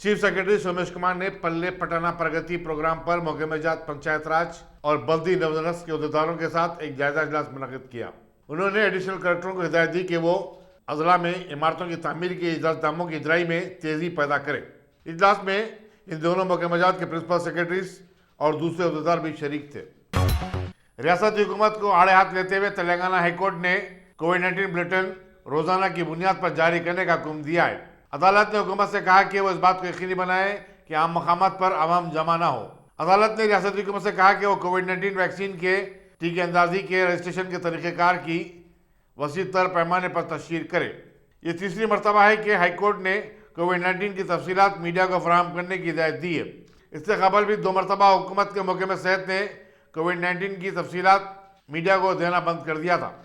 Chief secretary Somesh Kumar ने पल्ले पटाना प्रगति programme पर मोगेमजात पंचायत राज और बल्दी नवदनस के अहदेदारों के साथ एक जायजा इजलास मुनक्किद किया। उन्होंने एडिशनल कलेक्टरों को हिदायत दी कि वो अजला में इमारतों की तामीर के इजरातनामों की इजराई में तेजी पैदा करें। इजलास में इन दोनों मोगेमजात के प्रिंसिपल सेक्रेटरीज और दूसरे अहदेदार भी शरीक थे। रियासती हुकूमत को आड़े हाथ लेते हुए तेलंगाना हाईकोर्ट ने कोविड-19 बुलेटिन रोजाना की बुनियाद पर जारी करने का हुक्म दिया है। अदालत ने हुकूमत से कहा कि वो इस बात को यकीनी बनाए कि आम मकामात पर आवाम जमा ना हो। अदालत ने रियासती हुकूमत से कहा कि वो कोविड-19 वैक्सीन के टीके अंदाजी के रजिस्ट्रेशन के तरीक़ेकार की वसी तर पैमाने पर तशहीर करे। ये तीसरी मरतबा है कि हाईकोर्ट ने कोविड-19 की तफसीलात मीडिया को फराहम करने की हिदायत दी है। इससे कबल भी 2 मरतबा हुकूमत के महकमे सेहत ने कोविड-19 की तफसीलात मीडिया को देना बंद कर दिया था।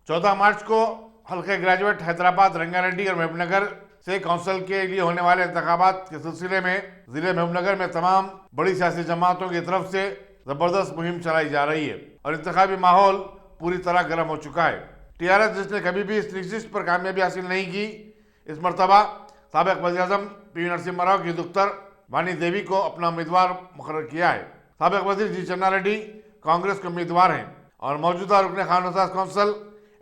14 मार्च को हल्के ग्रेजुएट हैदराबाद, रंगारेड्डी और महबूबनगर से काउंसिल के लिए होने वाले इंतखाबात के सिलसिले में जिले महबूबनगर में तमाम बड़ी सियासी जमातों की तरफ से जबरदस्त मुहिम चलाई जा रही है और इंतखाबी माहौल पूरी तरह गर्म हो चुका है। टीआरएस, जिसने कभी भी इस लिस्ट पर कामयाबी हासिल नहीं की, इस मरतबा साबिक वज़ीर-ए-आज़म पी नरसिम्हा राव की दुख्तर वानी देवी को अपना उम्मीदवार मुकर्रर किया है। साबिक वजीर जी चन्ना रेड्डी कांग्रेस के उम्मीदवार हैं और मौजूदा रुकने खान काउंसिल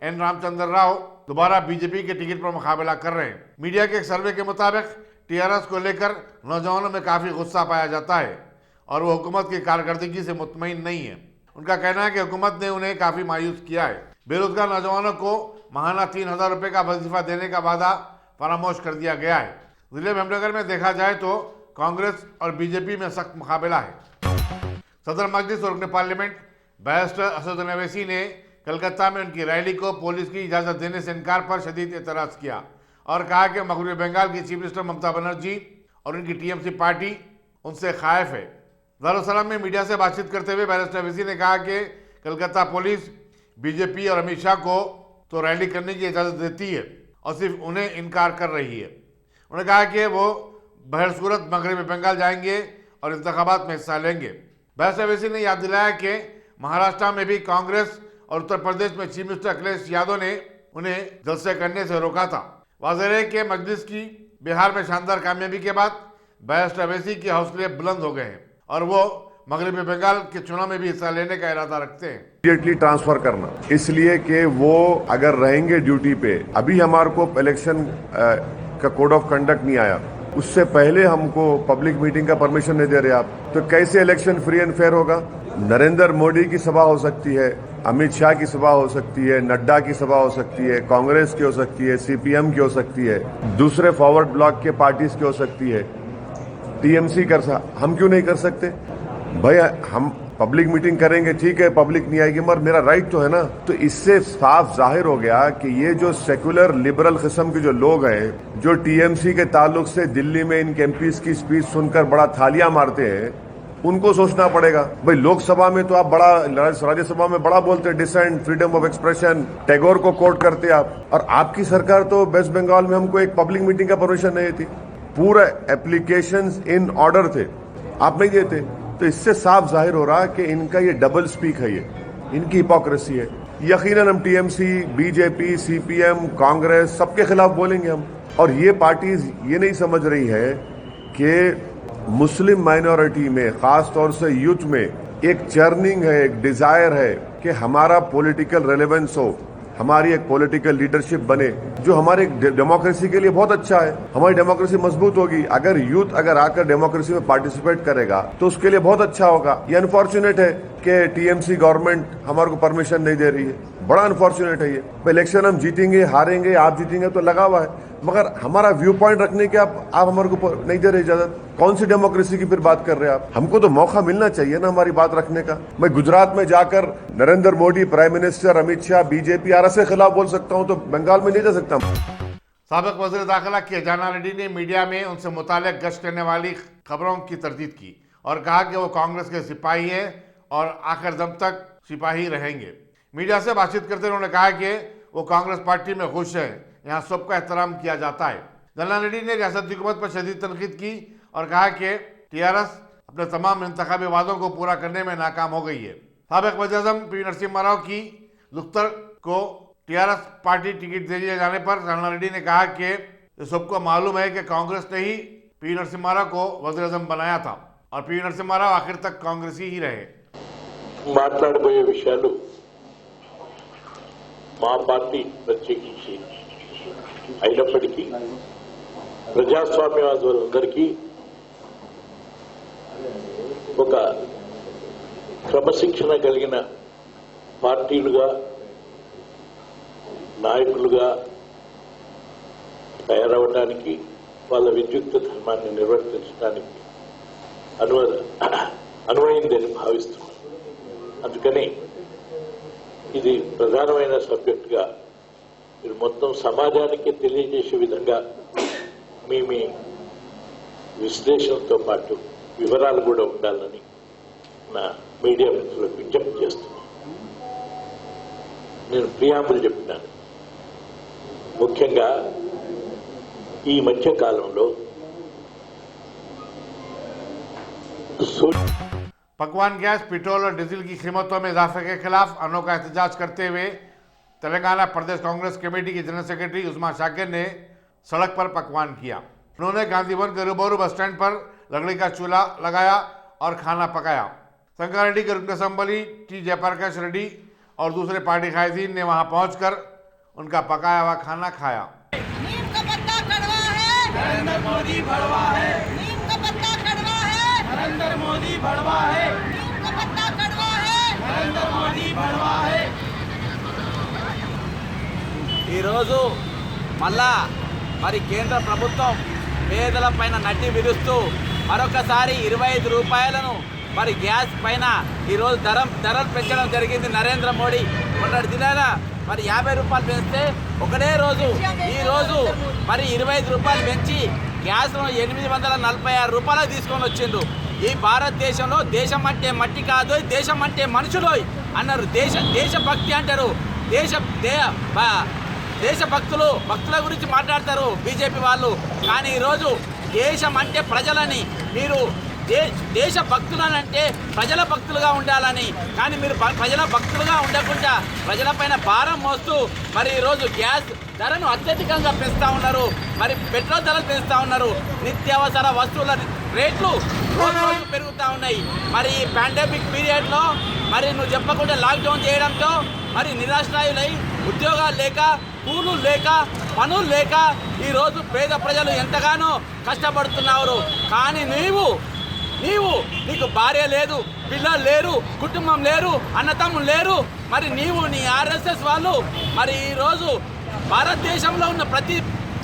एन रामचंद्र राव दोबारा बीजेपी के टिकट पर मुकाबला कर रहे हैं। मीडिया के एक सर्वे के मुताबिक टीआरएस को लेकर नौजवानों में काफ़ी गुस्सा पाया जाता है और वो हुकूमत की कारकर्दगी से मुतमईन नहीं है। उनका कहना है कि हुकूमत ने उन्हें काफ़ी मायूस किया है। बेरोजगार नौजवानों को माहाना 3,000 रुपये का वजीफा देने का वादा फरामोश कर दिया गया है। जिले महबूबनगर में देखा जाए तो कांग्रेस और बीजेपी में सख्त मुकाबला है। सदर मजलिस और रुकने पार्लियामेंट बैरिस्टर असदुद्दीन ओवैसी ने कलकत्ता में उनकी रैली को पुलिस की इजाज़त देने से इनकार पर शदीद एतराज़ किया और कहा कि मगरबी बंगाल की चीफ मिनिस्टर ममता बनर्जी और उनकी टीएमसी पार्टी उनसे खायफ है। दारुसलाम में मीडिया से बातचीत करते हुए बैरिस्टर ओवैसी ने कहा कि कलकत्ता पुलिस बीजेपी और अमित शाह को तो रैली करने की इजाज़त देती है और सिर्फ उन्हें इनकार कर रही है। उन्होंने कहा कि वो बहरसूरत मगरबी बंगाल जाएंगे और इंतखाबात में हिस्सा लेंगे। बैरिस्टर ओवैसी ने याद दिलाया कि महाराष्ट्र में भी कांग्रेस और उत्तर प्रदेश में चीफ मिनिस्टर अखिलेश यादव ने उन्हें जलसे करने से रोका था। वाज़ेह है कि मजलिस की बिहार में शानदार कामयाबी के बाद बैरिस्टर ओवैसी के हौसले बुलंद हो गए हैं और वो मगरबी बंगाल के चुनाव में भी हिस्सा लेने का इरादा रखते हैं। इमीडिएटली ट्रांसफर करना, इसलिए कि वो अगर रहेंगे ड्यूटी पे, अभी हमारे को इलेक्शन का कोड ऑफ कंडक्ट नहीं आया, उससे पहले हमको पब्लिक मीटिंग का परमिशन नहीं दे रहे आप, तो कैसे इलेक्शन फ्री एंड फेयर होगा? नरेंद्र मोदी की सभा हो सकती है, अमित शाह की सभा हो सकती है, नड्डा की सभा हो सकती है, कांग्रेस की हो सकती है, सीपीएम की हो सकती है, दूसरे फॉरवर्ड ब्लॉक के पार्टीज की हो सकती है, टीएमसी हम क्यों नहीं कर सकते? भाई हम पब्लिक मीटिंग करेंगे, ठीक है, पब्लिक नहीं आएगी, मगर मेरा राइट तो है ना। तो इससे साफ जाहिर हो गया कि ये जो सेक्युलर लिबरल किस्म के जो लोग हैं, जो टीएमसी के ताल्लुक से दिल्ली में इनके एमपीज की स्पीच सुनकर बड़ा थालियां मारते हैं, उनको सोचना पड़ेगा। भाई लोकसभा में तो आप बड़ा, राज्यसभा में बड़ा बोलते, dissent, freedom of expression, Tagore को कोट करते आप, और आपकी सरकार तो वेस्ट बंगाल में हमको एक पब्लिक मीटिंग का परमिशन नहीं थी, पूरा एप्लीकेशंस इन ऑर्डर थे, आप नहीं देते। तो इससे साफ जाहिर हो रहा कि इनका ये डबल स्पीक है, ये इनकी हिपोक्रेसी है। यकीनन हम टीएमसी, बीजेपी, सीपीएम, कांग्रेस सबके खिलाफ बोलेंगे हम। और ये पार्टीज ये नहीं समझ रही है कि मुस्लिम माइनॉरिटी में, खास तौर से यूथ में एक चर्निंग है, एक डिजायर है कि हमारा पॉलिटिकल रेलेवेंस हो, हमारी एक पॉलिटिकल लीडरशिप बने, जो हमारे डेमोक्रेसी के लिए बहुत अच्छा है। हमारी डेमोक्रेसी मजबूत होगी अगर यूथ अगर आकर डेमोक्रेसी में पार्टिसिपेट करेगा, तो उसके लिए बहुत अच्छा होगा। ये अनफॉर्चुनेट है कि टीएमसी गवर्नमेंट हमारे को परमिशन नहीं दे रही है, बड़ा अनफॉर्चुनेट है ये। इलेक्शन हम जीतेंगे, हारेंगे, आप जीतेंगे तो लगा हुआ है, मगर हमारा व्यू पॉइंट रखने के आप हमारे को नहीं दे रहे इजाजत। कौन सी डेमोक्रेसी की फिर बात कर रहे हैं आप? हमको तो मौका मिलना चाहिए ना हमारी बात रखने का। मैं गुजरात में जाकर Narendra Modi, prime minister, Amit Shah, BJP आर के खिलाफ बोल सकता हूँ, तो बंगाल में नहीं जा सकता। साबिक वज़ीर दाखिला के जाना रेड्डी ने मीडिया में उनसे मुताल्लिक गश्त करने वाली खबरों की तरदीद की और कहा कि वो कांग्रेस के सिपाही हैं और आखिर दम तक सिपाही रहेंगे। मीडिया से बातचीत करते उन्होंने कहा कि वो कांग्रेस पार्टी में खुश है, यहाँ सबका एहतराम किया जाता है। जाना रेड्डी ने रियासती हुकूमत पर शदीद तनकीद की और कहा कि टीआरएस अपने तमाम इंतखाबी वादों को पूरा करने में नाकाम हो गई है। साबिक वज़ीर-ए-आज़म पी नरसिम्हा राव की दुख्तर को टीआरएस पार्टी टिकट दे दिए जाने पर जाना रेड्डी ने कहा कि सबको मालूम है कि कांग्रेस ने ही पी नरसिम्हा राव को वज़ीर आज़म बनाया था और पी नरसिम्हा राव आखिर तक कांग्रेसी ही रहे। మాట్లాడబోయే విషయాలు మా పార్టీ ప్రత్యేకించి అయినప్పటికీ ప్రజాస్వామ్యవాదులందరికీ ఒక క్రమశిక్షణ కలిగిన పార్టీలుగా నాయకులుగా తయారవడానికి వాళ్ళ విద్యుక్త ధర్మాన్ని నిర్వర్తించడానికి అనువైందని భావిస్తున్నాం. అందుకని ఇది ప్రధానమైన సబ్జెక్టుగా మీరు మొత్తం సమాజానికి తెలియజేసే విధంగా మీ విశ్లేషణతో పాటు వివరాలు కూడా ఉండాలని నా మీడియా మిత్రులకు విజ్ఞప్తి చేస్తున్నాను. నేను ప్రియాంబుల్ చెప్పినాను. ముఖ్యంగా ఈ మధ్య కాలంలో पकवान गैस, पेट्रोल और डीजल की कीमतों में इजाफे के खिलाफ अनोखा एहतजाज करते हुए तेलंगाना प्रदेश कांग्रेस कमेटी की जनरल सेक्रेटरी उस्मा शाकिर ने सड़क पर पकवान किया। उन्होंने गांधी भवन के रूबरू बस स्टैंड पर लकड़ी का चूल्हा लगाया और खाना पकाया। संगारेड्डी के रुकन असेंबली टी जयप्रकाश रेड्डी और दूसरे पार्टी कायदीन ने वहां पहुंचकर उनका पकाया हुआ खाना खाया। नीम का पत्ता कड़वा है, नरेंद्र मोदी भड़वा है। नीम का पत्ता कड़वा है, नरेंद्र मोदी भड़वा है। नीम का पत्ता कड़वा है। नरेंद्र मोदी भड़वा है। ఈరోజు మళ్ళా మరి కేంద్ర ప్రభుత్వం పేదల పైన నడ్డి విరుస్తూ మరొకసారి 25 రూపాయలను మరి గ్యాస్ పైన ఈరోజు ధరలు పెంచడం జరిగింది. నరేంద్ర మోడీ మొన్నటి దినాన మరి 50 రూపాయలు పెంచితే ఒకటే రోజు ఈరోజు మరి 25 రూపాయలు పెంచి గ్యాస్ను 846 రూపాయలకు తీసుకొని వచ్చిండ్రు. ఈ భారతదేశంలో దేశం అంటే మట్టి కాదు, దేశం అంటే మనుషులు అన్నారు. దేశభక్తి అంటారు. భక్తుల గురించి మాట్లాడతారు బీజేపీ వాళ్ళు. కానీ ఈరోజు దేశం అంటే ప్రజలని, మీరు దేశ భక్తులనంటే ప్రజల భక్తులుగా ఉండాలని, కానీ మీరు ప్రజల భక్తులుగా ఉండకుండా ప్రజలపైన భారం మోస్తూ మరి ఈరోజు గ్యాస్ ధరను అత్యధికంగా పెంచుతూ ఉన్నారు. మరి పెట్రోల్ ధరలు పెంచుతూ ఉన్నారు. నిత్యావసర వస్తువుల రేట్లు రోజు పెరుగుతూ ఉన్నాయి. మరి ఈ పాండమిక్ పీరియడ్లో మరి నువ్వు చెప్పకుండా లాక్డౌన్ చేయడంతో మరి నిరాశ్రాయులై ఉద్యోగాలు లేక, కూలు లేక, పనులు లేక ఈరోజు పేద ప్రజలు ఎంతగానో కష్టపడుతున్నారు. కానీ నీకు భార్య లేదు, పిల్లలు లేరు, కుటుంబం లేరు, అన్నతమ్ములు లేరు. మరి నీ ఆర్ఎస్ఎస్ వాళ్ళు మరి ఈరోజు భారతదేశంలో ఉన్న ప్రతి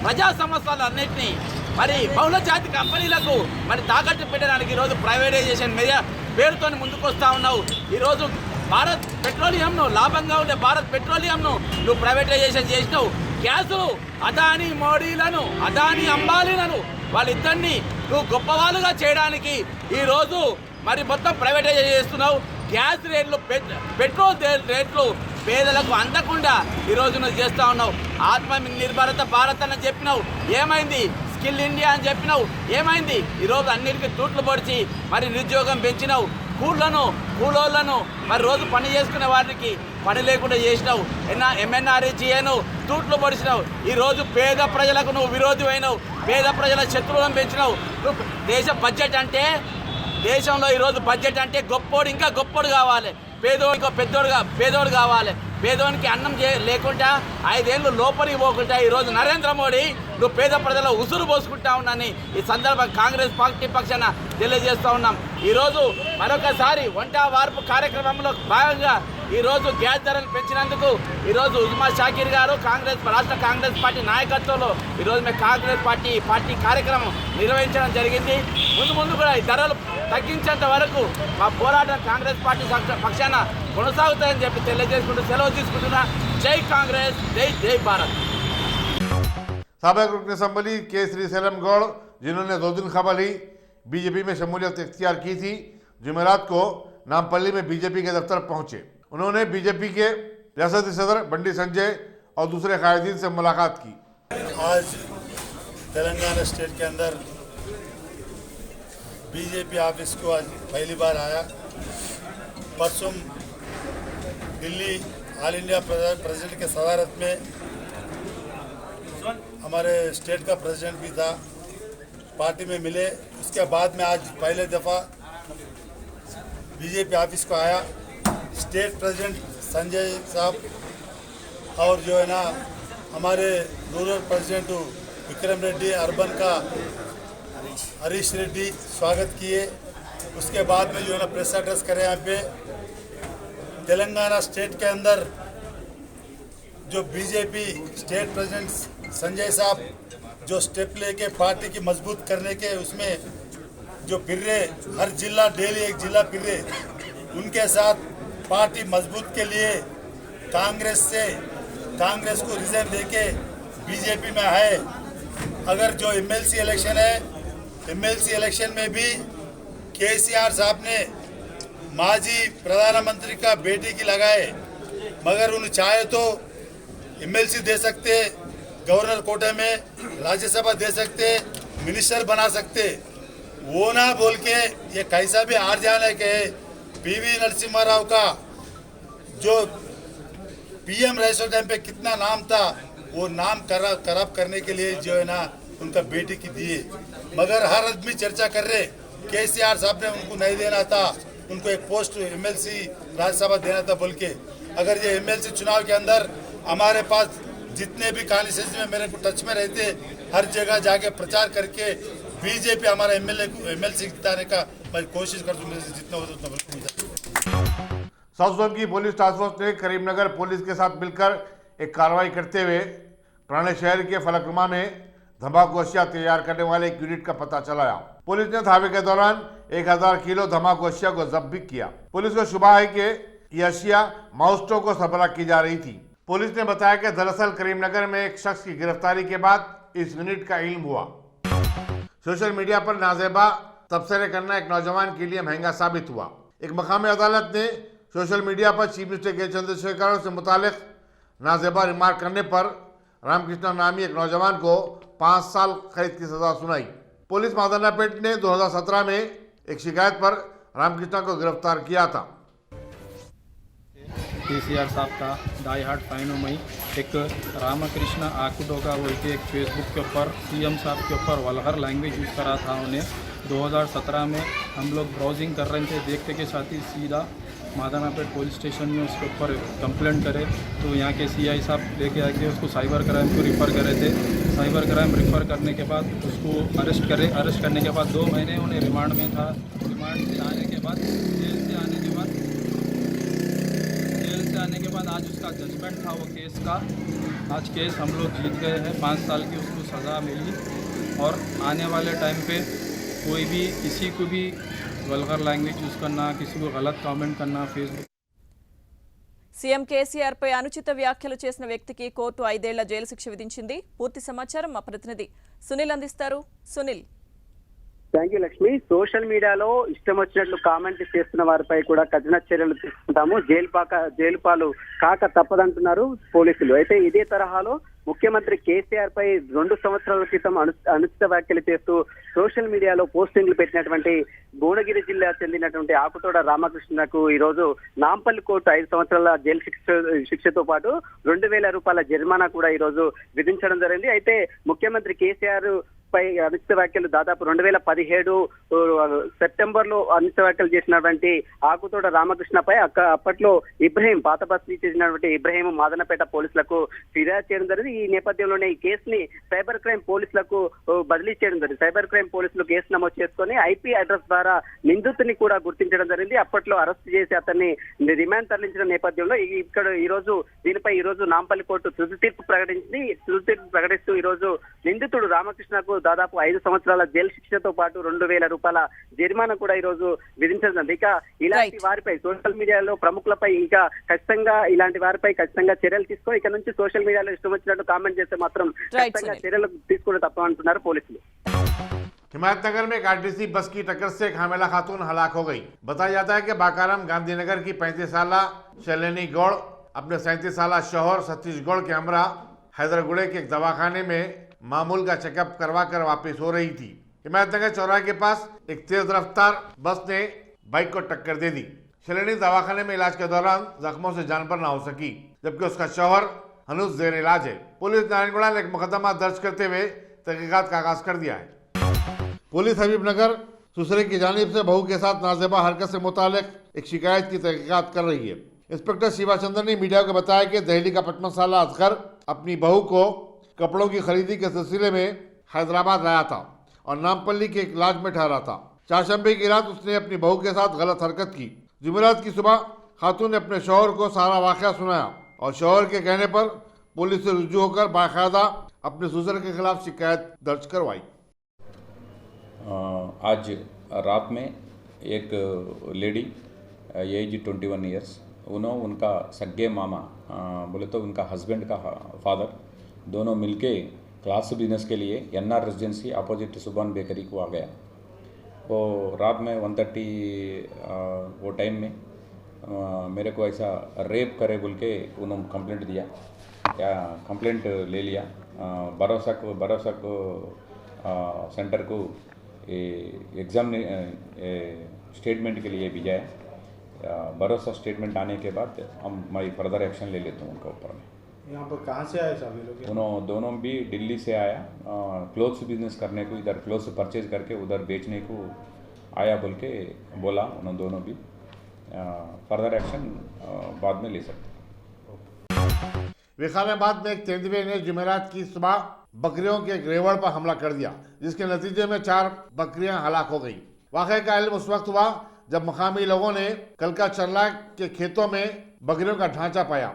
ప్రజా సమస్యలన్నింటినీ మరి బహుళజాతి కంపెనీలకు మరి తాకట్టు పెట్టడానికి ఈరోజు ప్రైవేటైజేషన్ పేరుతో ముందుకు వస్తూ ఉన్నావు. ఈరోజు భారత్ పెట్రోలియంను, లాభంగా ఉండే భారత్ పెట్రోలియంను నువ్వు ప్రైవేటైజేషన్ చేసినావు. గ్యాసు అదానీ మోడీలను, అదానీ అంబానీలను వాళ్ళిద్దరినీ నువ్వు గొప్పవాళ్ళుగా చేయడానికి ఈరోజు మరి మొత్తం ప్రైవేటైజేషన్ చేస్తున్నావు. గ్యాస్ రేట్లు, పెట్రోల్ రేట్లు పేదలకు అందకుండా ఈరోజు నువ్వు చేస్తూ ఉన్నావు. ఆత్మ నిర్భరత భారత్ అని చెప్పినావు, ఏమైంది? స్కిల్ ఇండియా అని చెప్పినావు, ఏమైంది? ఈరోజు అన్నిటికీ తూట్లు పొడిచి మరి నిరుద్యోగం పెంచినావు. కూలోళ్లను మరి రోజు పని చేసుకునే వారికి పని లేకుండా చేసినావు. ఎంఎన్ఆర్ఈజీఏను తూట్లు పొడిచినావు. ఈరోజు పేద ప్రజలకు నువ్వు విరోధి అయినావు. పేద ప్రజల శత్రువులను పెంచినావు. దేశ బడ్జెట్ అంటే, దేశంలో ఈరోజు బడ్జెట్ అంటే గొప్పోడు ఇంకా గొప్పోడు కావాలి, పేదోడు కావాలి. పేదోనికి అన్నం లేకుండా 5 ఏళ్ళు లోపలికి పోకుండా ఈరోజు నరేంద్ర మోడీ నువ్వు పేద ప్రజల ఉసురు పోసుకుంటా ఉన్నాని ఈ సందర్భంగా కాంగ్రెస్ పార్టీ పక్షాన తెలియజేస్తూ ఉన్నాం. ఈరోజు మరొకసారి వంట వార్పు కార్యక్రమంలో భాగంగా ఈరోజు గ్యాస్ ధరలు పెంచినందుకు ఈరోజు ఉస్మా షాకిర్ గారు రాష్ట్ర కాంగ్రెస్ పార్టీ నాయకత్వంలో ఈరోజు మేము కాంగ్రెస్ పార్టీ కార్యక్రమం నిర్వహించడం జరిగింది. ముందు కూడా ఈ ధరలు తగ్గించేంత వరకు మా పోరాటం కాంగ్రెస్ పార్టీ పక్షాన కొనసాగుతాయని చెప్పి తెలియజేసుకుంటూ సెలవు తీసుకుంటున్నా. జై కాంగ్రెస్, జై భారత్. साबिक रुकन असेंबली के श्री सेलम गौड़, जिन्होंने 2 दिन खबर ली बीजेपी में शमूलियत इख्तियार की थी, जुमेरात को नामपल्ली में बीजेपी के दफ्तर पहुंचे। उन्होंने बीजेपी के रियासती सदर बंडी संजय और दूसरे कायदीन से मुलाकात की। आज तेलंगाना स्टेट के अंदर बीजेपी ऑफिस को आज पहली बार आया। परसों दिल्ली ऑल इंडिया प्रेसिडेंट के सदारत में हमारे स्टेट का प्रेसिडेंट भी था। पार्टी में मिले। उसके बाद में आज पहले दफ़ा बीजेपी ऑफिस को आया। स्टेट प्रेसिडेंट संजय साहब और जो है ना हमारे rural president Vikram Reddy, urban का हरीश रेड्डी स्वागत किए। उसके बाद में जो है ना प्रेस एड्रेस करें। यहाँ पे तेलंगाना स्टेट के अंदर जो बीजेपी स्टेट प्रेसिडेंट संजय साहब जो स्टेप लेके पार्टी की मजबूत करने के उसमें जो फिर रहे, हर जिला डेली एक जिला फिर रहे, उनके साथ पार्टी मजबूत के लिए कांग्रेस को रिजाइन देके बीजेपी में आए। अगर जो एमएलसी इलेक्शन है, एमएलसी इलेक्शन में भी केसीआर साहब ने माजी प्रधानमंत्री का बेटी की लगाए, मगर उन्हें चाहे तो एमएलसी दे सकते, गवर्नर कोटे में राज्यसभा दे सकते, मिनिस्टर बना सकते। वो ना बोल के ये कैसा भी हार जाने के पीवी नरसिम्हा राव का जो पीएम रहे उस टाइम पे कितना नाम था, वो नाम खराब करने के लिए जो है ना उनका बेटी की दिए। मगर हर आदमी चर्चा कर रहे केसीआर साहब ने उनको नहीं देना था, उनको एक पोस्ट एमएलसी राज्यसभा देना था बोल के। अगर ये एमएलसी चुनाव के अंदर हमारे पास जितने भी कॉन्स्टिट्यूंसी में मेरे को टच में रहते, हर जगह जाके प्रचार करके बीजेपी हमारा एमएलसी जिताने का मैं कोशिश कर दूँ, जितना हो उतना बिल्कुल। साउथ जोन की पुलिस टास्क फोर्स ने करीमनगर पुलिस के साथ मिलकर एक कार्रवाई करते हुए पुराने शहर के फलकनुमा में धमाकू अशिया तैयार करने वाले एक यूनिट का पता चलाया। पुलिस ने धावे के दौरान 1000 किलो धमाकू अशिया को जब्त भी किया। पुलिस को शुबा है कि यह अशिया माउस्टो को सरबराह की जा रही थी। पुलिस ने बताया कि दरअसल करीमनगर में एक शख्स की गिरफ्तारी के बाद इस यूनिट का इल्म हुआ। सोशल मीडिया पर नाजेबा तबसरे करना एक नौजवान के लिए महंगा साबित हुआ। एक मकामी अदालत ने सोशल मीडिया पर चीफ मिनिस्टर के चंद्रशेखर से मुतालिक नाजेबा रिमार्क करने पर रामकृष्ण नामी एक नौजवान को 5 साल कैद की सजा सुनाई। पुलिस मादनापेट ने 2017 में एक शिकायत पर रामकृष्ण को गिरफ्तार किया था। केसीआर साहब का डाई हार्ट फैन हूँ मैं। एक रामकृष्ण आकुडोगा बोल के एक फेसबुक के ऊपर सीएम साहब के ऊपर वल्गर लैंग्वेज यूज़ करा था उन्हें। 2017 में हम लोग ब्राउजिंग कर रहे थे, देखते के साथ ही सीधा मादनापेट पुलिस स्टेशन में उसके ऊपर कंप्लेंट करे तो यहाँ के सीआई साहब लेके आके उसको साइबर क्राइम को रिफ़र करे थे। साइबर क्राइम रिफ़र करने के बाद उसको अरेस्ट करने के बाद 2 महीने उन्हें रिमांड में था। रिमांड से आने के बाद जेल से आने के बाद आज उसका जजमेंट था वो केस का। आज केस हम लोग जीत गए हैं, 5 साल की उसको सज़ा मिली। और आने वाले टाइम पे कोई भी किसी को भी वल्गर लैंग्वेज यूज़ करना, किसी को गलत కామెంట్ करना फेसबुक। సీఎం కేసీఆర్ పై అనుచిత వ్యాఖ్యలు చేసిన వ్యక్తికి కోర్టు 5 ఏళ్ల జైలు శిక్ష విధించింది. పూర్తి సమాచారం మా ప్రతినిధి సునీల్ అందిస్తారు. Sunil. Thank you Lakshmi. Social మీడియాలో ఇష్టం వచ్చినట్లు కామెంట్ చేస్తున్న వారిపై కూడా కఠిన చర్యలు తీసుకుంటాము, జైలు పాలు కాక తప్పదంటున్నారు పోలీసులు. అయితే ఇదే తరహాలో ముఖ్యమంత్రి కేసీఆర్ పై 2 సంవత్సరాల క్రితం అనుచిత వ్యాఖ్యలు చేస్తూ సోషల్ మీడియాలో పోస్టింగ్లు పెట్టినటువంటి భువనగిరి జిల్లా చెందినటువంటి ఆకుతోడ రామకృష్ణకు ఈ రోజు నాంపల్లి కోర్టు 5 సంవత్సరాల జైలు శిక్షతో పాటు 2000 రూపాయల జరిమానా కూడా ఈ రోజు విధించడం జరిగింది. అయితే ముఖ్యమంత్రి కేసీఆర్ పై అనుచిత వ్యాఖ్యలు దాదాపు 2017 సెప్టెంబర్ లో అనుచిత వ్యాఖ్యలు చేసినటువంటి ఆకుతోడ రామకృష్ణపై అప్పట్లో ఇబ్రహీం పాత బస్తీ చేసినటువంటి ఇబ్రహీం మాదనపేట పోలీసులకు ఫిర్యాదు చేయడం జరిగింది. ఈ నేపథ్యంలోనే ఈ కేసుని సైబర్ క్రైమ్ పోలీసులకు బదిలీ చేయడం జరిగింది. సైబర్ క్రైమ్ పోలీసులు కేసు నమోదు చేసుకుని ఐపీ అడ్రస్ ద్వారా నిందితుని కూడా గుర్తించడం జరిగింది. అప్పట్లో అరెస్ట్ చేసి అతన్ని రిమాండ్ తరలించిన నేపథ్యంలో దీనిపై ఈ రోజు నాంపల్లి కోర్టు తుది తీర్పు ప్రకటించింది. తుది తీర్పు ప్రకటిస్తూ ఈ రోజు నిందితుడు రామకృష్ణకు దాదాపు 5 సంవత్సరాల జైలు శిక్షతో పాటు 2000 రూపాయల జరిమానా కూడా ఈ రోజు విధించడం. ఇక ఇలాంటి వారిపై సోషల్ మీడియాలో ప్రముఖులపై ఇంకా ఖచ్చితంగా ఇలాంటి వారిపై ఖచ్చితంగా చర్యలు తీసుకొని ఇక నుంచి సోషల్ మీడియాలో ఇష్టం వచ్చినట్టు కామెంట్ చేస్తే మాత్రం ఖచ్చితంగా చర్యలు తీసుకుని తప్పమంటున్నారు పోలీసులు. हिमायतनगर में एक आरटीसी बस की टक्कर से एक हामिला खातून हलाक हो गई। बताया जाता है कि बाकाराम गांधीनगर की 35 साल शैलेनी गौड़ अपने 37 साल शौहर सतीश गौड़ के हमरा हैदरगुड़े के एक दवाखाने में मामूल का चेकअप करवा कर वापस हो रही थी। हिमायतनगर चौराहे के पास एक तेज रफ्तार बस ने बाइक को टक्कर दे दी। शैलेनी दवाखाने में इलाज के दौरान जख्मों से जान पर न हो सकी, जबकि उसका शौहर हनूस जेर इलाज है। पुलिस नारायणगढ़ ने एक मुकदमा दर्ज करते हुए तहकीकात का आगाज कर दिया है। पुलिस हबीबनगर सुसरे की जानिब से बहू के साथ नाजेबा हरकत से मुतालिक एक शिकायत की तहकीकात कर रही है। इंस्पेक्टर शिवा चंद्र ने मीडिया को बताया कि दिल्ली का 55 साल असगर अपनी बहू को कपड़ों की खरीदी के सिलसिले में हैदराबाद लाया था और नामपल्ली के एक लॉज में ठहरा था। चारशंबे की रात उसने अपनी बहू के साथ गलत हरकत की। जुमेरात की सुबह खातून ने अपने शौहर को सारा वाकया सुनाया और शौहर के कहने पर पुलिस से रुजू होकर बाकायदा अपने ससुर के खिलाफ शिकायत दर्ज करवाई। आज रात में एक लेडी एज 21 ईयर्स उनका सगे मामा बोले तो उनका हस्बैंड का फादर दोनों मिलके क्लास बिजनेस के लिए NR residency opposite Subhan bakery को आ गया। वो रात में 1:30 वो टाइम में मेरे को ऐसा रेप करे बोल के उन्होंने कंप्लेंट दिया। क्या कंप्लेंट ले लिया। भरोसा को सेंटर को एग्ज़ाम स्टेटमेंट के लिए भेजा। भरोसा स्टेटमेंट आने के बाद मैं फर्दर एक्शन ले लेता हूँ उनका ऊपर में। यहाँ पर कहाँ से आए सभी लोग? उन्होंने दोनों भी दिल्ली से आया क्लोथ्स बिजनेस करने को, इधर क्लोथ्स परचेज करके उधर बेचने को आया बोल के बोला। उन्होंने दोनों भी फर्दर एक्शन बाद में ले सकते। विखानाबाद में एक तेंदुए ने जुमेरात की सुबह बकरियों के एक रेवड़ पर हमला कर दिया, जिसके नतीजे में 4 बकरियां हलाक हो गईं। वाक़े का इल्म उस वक्त हुआ जब मकामी लोगों ने कलका चरला के खेतों में बकरियों का ढांचा पाया।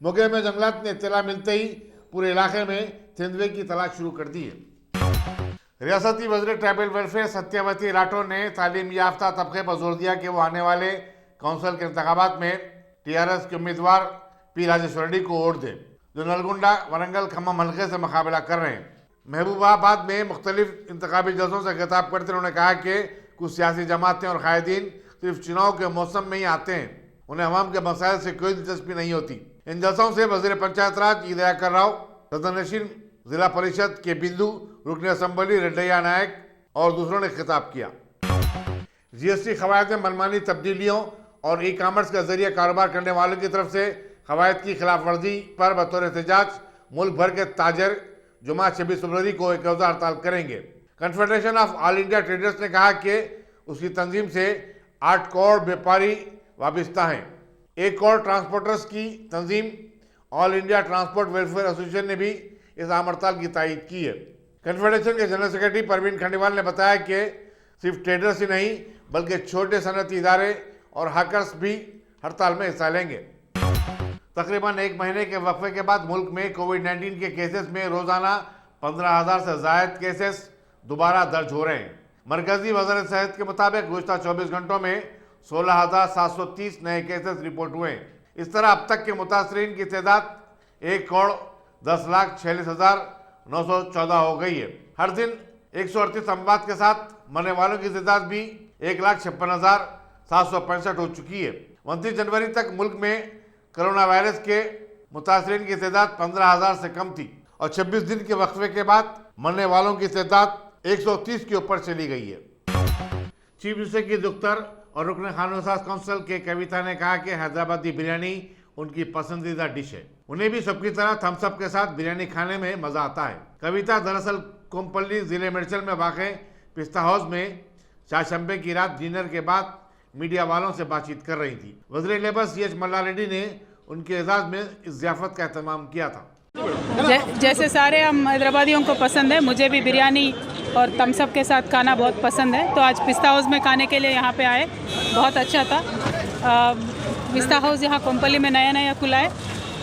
मौके में जंगलात ने इत्तला मिलते ही पूरे इलाके में तेंदुए की तलाश शुरू कर दी है। रियासती वज़ीर ट्राइबल वेलफेयर सत्यवती राठौर ने तालीम याफ्ता तबके पर जोर दिया कि वो आने वाले काउंसिल के इंतखाबात में TRS के उम्मीदवार P राजेश्वर रेड्डी को वोट दें, जो नलगुंडा वरंगल खम्मम हल्के से मुकाबला कर रहे हैं। महबूबाबाद में मुख्तलिफ इंतखाबी जलसों से खिताब करते उन्होंने कहा कि कुछ सियासी जमातें और कायदीन सिर्फ चुनाव के मौसम में ही आते हैं, उन्हें अवाम के मसाइल से कोई दिलचस्पी नहीं होती। इन जलसों से वज़ीर पंचायत राज ई दयाकर राव, सदनशीन जिला परिषद के बिंदु, रुकन असम्बली रेड्डैया नायक और दूसरों ने खिताब किया। GST कवायद में मनमानी तब्दीलियों और ई-कॉमर्स के जरिए कारोबार करने वालों की तरफ से कवायद की खिलाफ वर्जी पर बतौर एहतजाज मुल्क भर के ताजर जुमा 26 फरवरी को एक रोज़ा हड़ताल करेंगे। Confederation of all India traders ने कहा कि उसकी तंजीम से 8 करोड़ व्यापारी वाबस्ता हैं। 1 करोड़ ट्रांसपोर्टर्स की तंजीम all India transport welfare association ने भी इस आम हड़ताल की तायीद की है। कन्फेडरेशन के जनरल सेक्रेटरी परवीन खंडेवाल ने बताया कि सिर्फ ट्रेडर्स ही नहीं बल्कि छोटे सनअती इदारे और हाकर्स भी हड़ताल में हिस्सा लेंगे। तकरीबन 1 महीने के वक्फे के बाद मुल्क में कोविड-19 के केसेस में रोजाना 15,000 से ज़ायद केसेस दोबारा दर्ज हो रहे हैं। मरकजी वज़ीर सेहत के मुताबिक गुज़श्ता 24 घंटों में 16,730 नए केसेस रिपोर्ट हुए हैं। इस तरह अब तक के मुतासरीन की तादाद 1,10,46,914 हो गई है। हर दिन 138 अमवात के साथ मरने वालों की तादाद भी 1,56,765 हो चुकी है। 29 जनवरी तक मुल्क में कोरोना वायरस के मुतासरीन की तादाद 15,000 से कम थी और 26 दिन के वक्फे के बाद मरने वालों की तादाद 130 के ऊपर चली गई है। चीफ मिनिस्टर की दुख्तर और रुकन कानून साज काउंसिल के कविता ने कहा कि हैदराबादी बिरयानी उनकी पसंदीदा डिश है। उन्हें भी सबकी तरह थम्स अप के साथ बिरयानी खाने में मजा आता है। कविता दरअसल कोम्पल्ली जिले मेडचल में वाक़े पिस्ता हाउस में चारशंबे की रात डिनर के बाद मीडिया वालों से बातचीत कर रही थी। वज़ीर लेबर CH मल्ला रेड्डी ने उनके एजाज में इस ज़ियाफ़त का एहतमाम किया था। जैसे सारे हम हैदराबादियों को पसंद है, मुझे भी बिरयानी और थम्स अप के साथ खाना बहुत पसंद है, तो आज पिस्ता हाउस में खाने के लिए यहाँ पे आए, बहुत अच्छा था। पिस्ता हाउस यहाँ कोम्पल्ली में नया खुला है,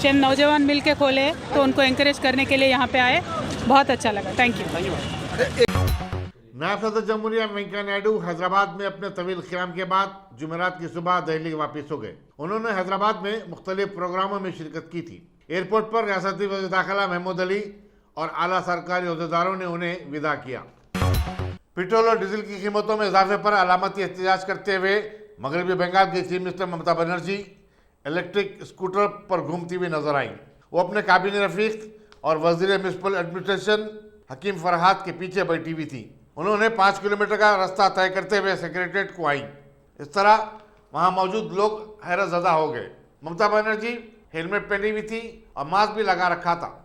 चंद नौजवान मिल के खोले, तो उनको इंकरेज करने के लिए यहाँ पे आए, बहुत अच्छा लगा। Thank you. नायब सदर जमहूरिया वेंकैया नायडू हैदराबाद में अपने तवील क़याम के बाद जुमेरात की सुबह दिल्ली वापस हो गए। उन्होंने हैदराबाद में मुख्तलिफ प्रोग्रामों में शिरकत की थी। एयरपोर्ट पर रियासती वज़ीर दाखिला महमूद अली और आला सरकारी अहदेदारों ने उन्हें विदा किया। पेट्रोल और डीजल की कीमतों में इजाफे पर अलामती एहतजाज करते हुए मगरबी बंगाल की chief minister Mamata Banerjee electric scooter पर घूमती हुई नजर आई। वो अपने काबिने रफीक और वजीर म्यूनसिपल एडमिनिस्ट्रेशन हकीम फरहाद के पीछे बैठी हुई थी। उन्होंने 5 किलोमीटर का रास्ता तय करते हुए सेक्रेटरीट को आई। इस तरह वहां मौजूद लोग हैरतज़दा हो गए। ममता बनर्जी हेलमेट पहनी हुई थी और मास्क भी लगा रखा था।